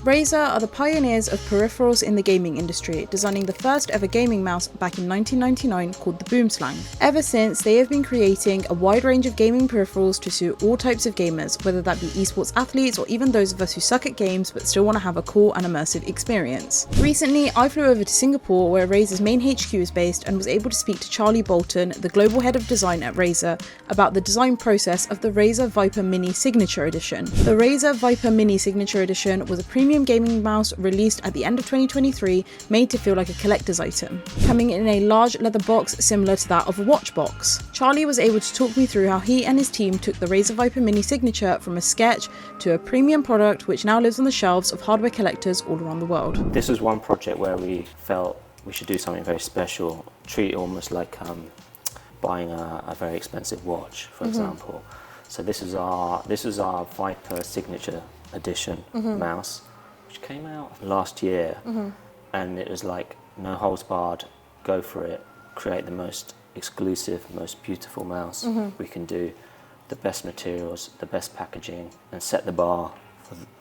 Razer are the pioneers of peripherals in the gaming industry, designing the first ever gaming mouse back in 1999 called the Boomslang. Ever since, they have been creating a wide range of gaming peripherals to suit all types of gamers, whether that be esports athletes or even those of us who suck at games but still want to have a cool and immersive experience. Recently, I flew over to Singapore where Razer's main HQ is based and was able to speak to Charlie Bolton, the global head of design at Razer, about the design process of the Razer Viper Mini Signature Edition. The Razer Viper Mini Signature Edition was a premium gaming mouse released at the end of 2023, made to feel like a collector's item, coming in a large leather box similar to that of a watch box. Charlie was able to talk me through how he and his team took the Razer Viper Mini Signature from a sketch to a premium product which now lives on the shelves of hardware collectors all around the world. This was one project where we felt we should do something very special, treat it almost like buying a very expensive watch, for example. So this is our Viper Signature Edition mouse, which came out last year, and it was like no holds barred, go for it, create the most exclusive, most beautiful mouse we can do, the best materials, the best packaging, and set the bar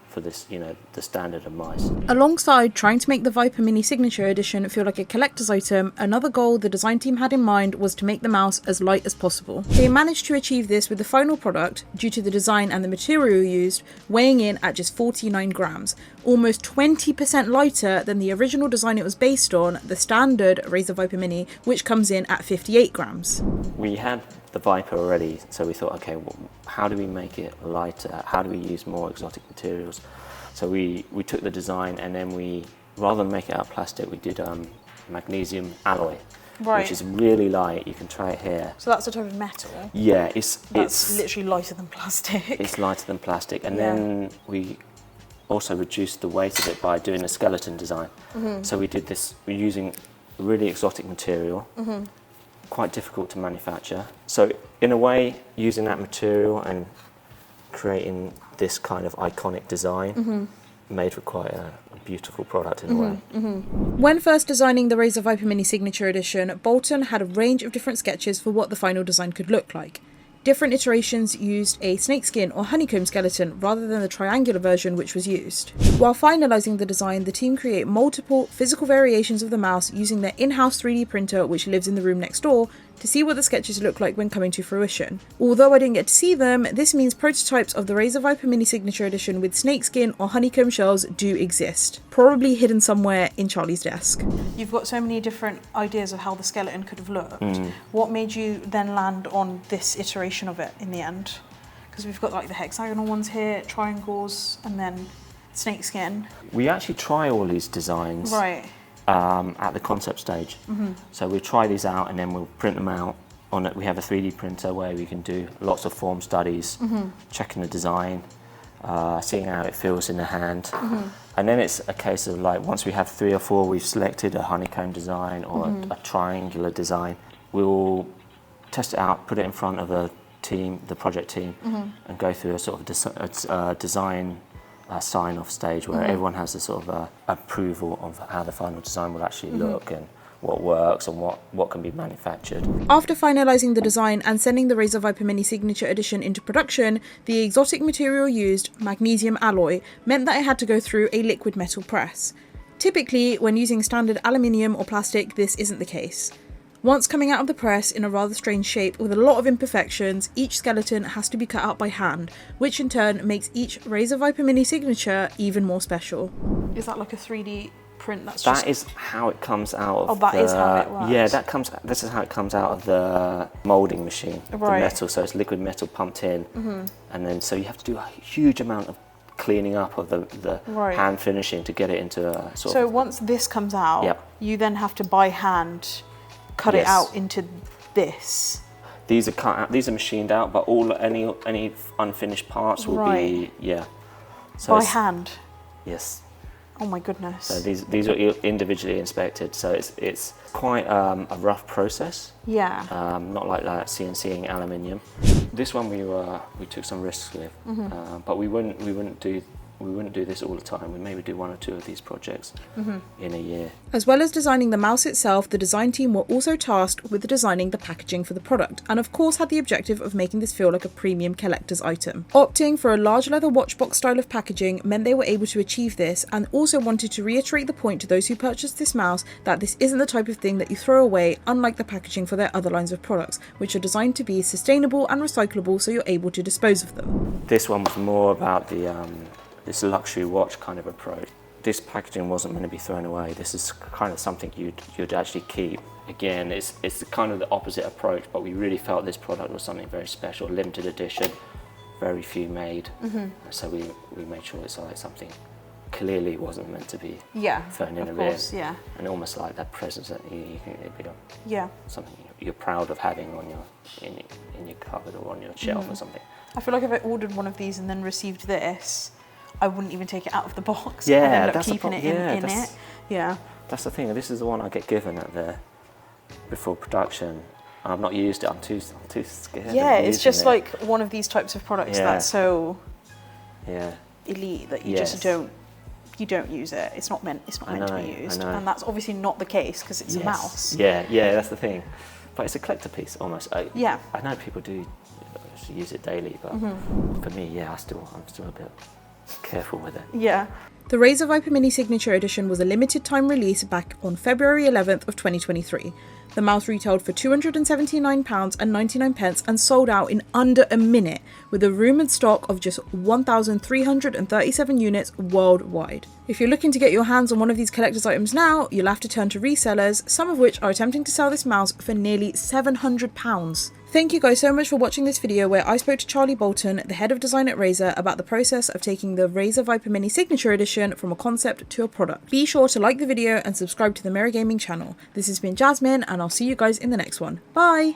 for this, the standard of mice. Alongside trying to make the Viper Mini Signature Edition feel like a collector's item, another goal the design team had in mind was to make the mouse as light as possible. They managed to achieve this with the final product, due to the design and the material used, weighing in at just 49 grams, almost 20% lighter than the original design it was based on, the standard Razer Viper Mini, which comes in at 58 grams. We had the Viper already, so we thought, okay, well, how do we make it lighter? How do we use more exotic materials? So we took the design, and then we, rather than make it out of plastic, we did magnesium alloy, which is really light. You can try it here. So that's a type of metal? Yeah, it's literally lighter than plastic. It's lighter than plastic, and then we also reduced the weight of it by doing a skeleton design. So we did this, we're using really exotic material, quite difficult to manufacture. So in a way, using that material and creating this kind of iconic design made for quite a beautiful product in a way. When first designing the Razer Viper Mini Signature Edition, Bolton had a range of different sketches for what the final design could look like. Different iterations used a snakeskin or honeycomb skeleton rather than the triangular version which was used. While finalising the design, the team create multiple physical variations of the mouse using their in-house 3D printer which lives in the room next door to see what the sketches look like when coming to fruition. Although I didn't get to see them, this means prototypes of the Razer Viper Mini Signature Edition with snakeskin or honeycomb shells do exist, probably hidden somewhere in Charlie's desk. You've got so many different ideas of how the skeleton could have looked. What made you then land on this iteration of it in the end? Because we've got like the hexagonal ones here, triangles, and then snakeskin. We actually try all these designs at the concept stage. So we try these out and then we'll print them out on it. We have a 3D printer where we can do lots of form studies, checking the design, seeing how it feels in the hand. And then it's a case of like, once we have 3 or 4, we've selected a honeycomb design or a triangular design, we'll test it out, put it in front of a team, the project team, and go through a sort of design sign-off stage where everyone has a sort of approval of how the final design will actually look and what works and what can be manufactured. After finalising the design and sending the Razer Viper Mini Signature Edition into production, the exotic material used, magnesium alloy, meant that it had to go through a liquid metal press. Typically, when using standard aluminium or plastic, this isn't the case. Once coming out of the press in a rather strange shape with a lot of imperfections, each skeleton has to be cut out by hand, which in turn makes each Razer Viper Mini Signature even more special. Is that like a 3D print? That is how it comes out of is how it works. Yeah, this is how it comes out of the moulding machine, the metal, so it's liquid metal pumped in, and then so you have to do a huge amount of cleaning up of the hand finishing to get it into a sort of... So once this comes out, you then have to by hand cut it out into this. These are cut out. These are machined out, but any unfinished parts will be So by hand. Yes. Oh my goodness. So these are individually inspected. So it's quite a rough process. Yeah. Not like CNCing aluminium. This one we took some risks with, but we wouldn't do we wouldn't do this all the time. We maybe do 1 or 2 of these projects in a year. As well as designing the mouse itself, the design team were also tasked with designing the packaging for the product, and of course had the objective of making this feel like a premium collector's item. Opting for a large leather watch box style of packaging meant they were able to achieve this, and also wanted to reiterate the point to those who purchased this mouse that this isn't the type of thing that you throw away, unlike the packaging for their other lines of products, which are designed to be sustainable and recyclable so you're able to dispose of them. This one was more about the this luxury watch kind of approach. This packaging wasn't meant to be thrown away. This is kind of something you'd actually keep. Again, it's kind of the opposite approach, but we really felt this product was something very special, limited edition, very few made. So we made sure it's like something clearly wasn't meant to be thrown in a bin. And almost like that presence that you can be something you're proud of having on in your cupboard or on your shelf or something. I feel like if I ordered one of these and then received this, I wouldn't even take it out of the box. Yeah, I'd end up that's keeping it in it. Yeah. That's the thing. This is the one I get given before production. I've not used it. I'm too scared. Yeah, it's just like one of these types of products that's so elite that you just don't use it. It's not meant to be used, and that's obviously not the case because it's a mouse. Yeah, that's the thing. But it's a collector piece almost. I know people do use it daily, but for me, I'm still a bit careful with it. Yeah. The Razer Viper Mini Signature Edition was a limited time release back on February 11th of 2023. The mouse retailed for £279.99 and sold out in under a minute, with a rumoured stock of just 1,337 units worldwide. If you're looking to get your hands on one of these collector's items now, you'll have to turn to resellers, some of which are attempting to sell this mouse for nearly £700. Thank you guys so much for watching this video where I spoke to Charlie Bolton, the head of design at Razer, about the process of taking the Razer Viper Mini Signature Edition from a concept to a product. Be sure to like the video and subscribe to the Mirror Gaming channel. This has been Jasmine, and I'll see you guys in the next one. Bye!